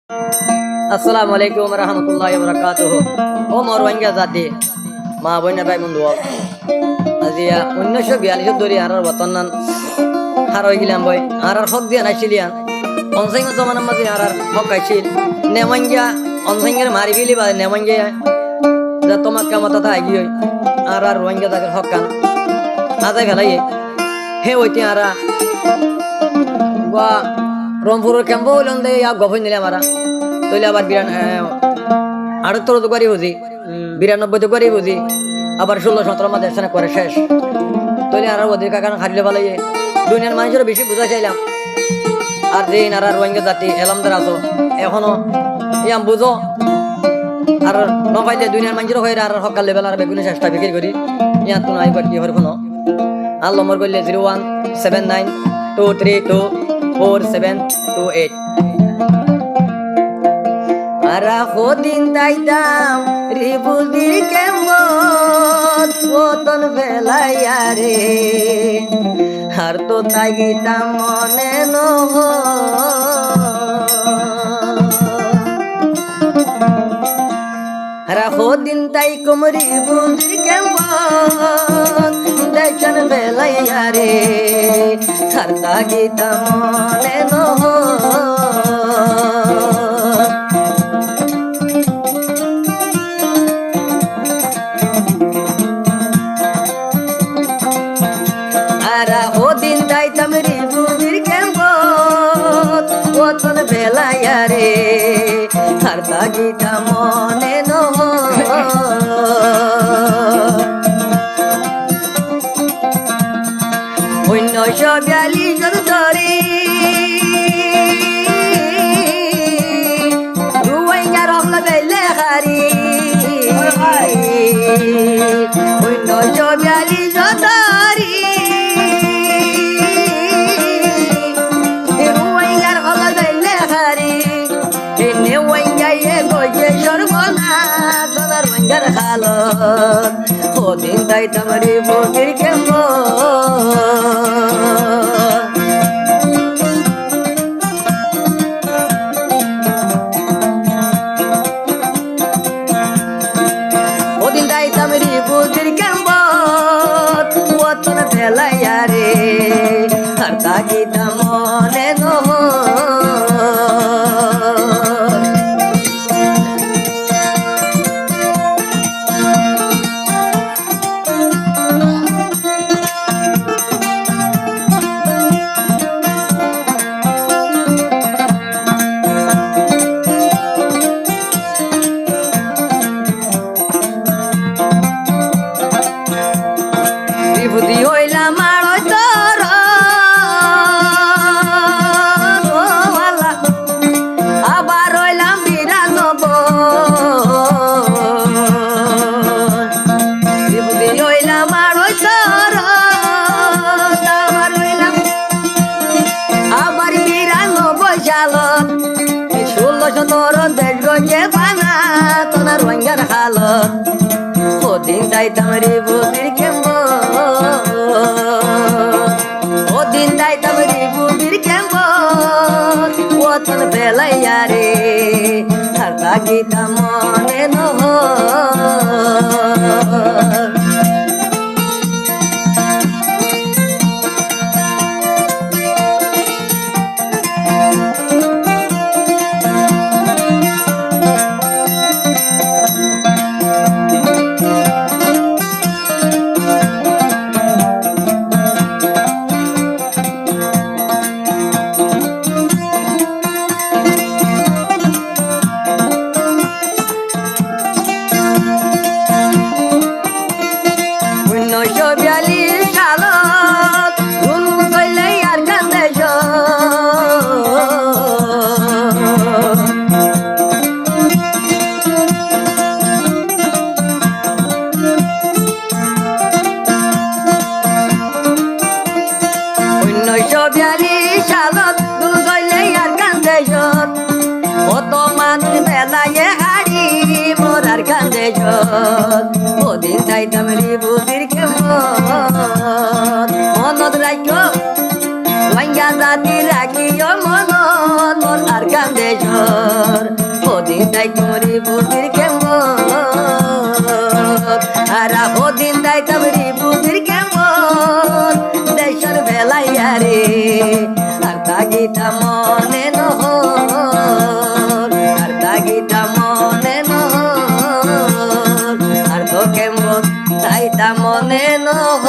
আসসালামু আলাইকুম রহমতুল্লাহি ওয়া বারাকাতুহু। ও মোর রোহিঙ্গা জাতি মা বোন ভাই বন্ধু আজি 1942 ধরে আর বর্তমান হার হয়ে গেলাম বই আর হক দিয়া নাইছিলিয়ান অনসাইং জমানার মাঝে আর হক আইছিল নেওয়াঙ্গা অনসাইঙ্গের মারি ফেলি বা নেওয়াঙ্গা যা তোমার কামতা তা আগি হই আর রোহিঙ্গা জাতির হক কান আজাই ফেলাই হে ওইতে আর গোয়া রংপুরের ক্যাম্প হইলেন দে গভীর নিলে মারা তৈলে আবার 78 তো বুঝি 92 তো বুঝি আবার 16-17 মাস দেশনে করে শেষ তৈলে আর ওদের কাকান খাইলে ভালো দুনিয়ার মানুষের বেশি বুঝা চাইলাম আর যে নারা রোহিঙ্গা জাতি এলামদার আছো এখনো ইয়াম বুঝো আর নপাইতে দুনিয়ার মানুষের হয়ে আর সকাল লেভেল আর বেগুনি চেষ্টা বিক্রি করি ইয়াত কোনো আইবার কি হর কোনো আর নম্বর করলে 01792324728 আরা হদিন দাইতাম রিবুদির কেমন ওতন বেলাইয়া রে আর তো তাইতাম মনে নহ আরা হদিন তাই কুমরি বুদির কেমন দেখন বেলাইয়া রে আর তাইতাম মনে নহ ওতন বেলাইয়া রে আর তাগিতা মনে নহ 1942 ধরে রোহিঙ্গা রমলা বেলে হারি 1942 ধরে হদিন দাইতাম রে বদির হদিন দাইতাম রে বদির ওতন বেলাইয়া রে আর তাগিতাম মনে নহ বিভূতি হইলাম আর তোর আবার হইলাম 92 বিভূতি হইলাম আর তোর আবার 92 সালত 16-17 দেশ গঞ্জে ভাঙা তোনার রোহিঙ্গার হালত ওদিন দাইতাম রে বুদির ওদিন দাইতাম রে বুদির ওতন বেলাইয়া রে আর তাগিতাম মনে নহ কত মানুষ বেলায় হারি মোরার কান্দে ওদিন যাইতাম রে বুদির মনত রাখো রোহিঙ্গা জাতি রাখিও মনত মোর আর কান্দে দাই তোমরি বুদ্ধির কেমন আর দিন দাই তোমরি বুদ্ধির কেমন দেশের বেলাইয়া রে আর তাগিটা মনে নহ আর তাগিটা মনে নহ আর তো কেমন তাইটা মনে নহ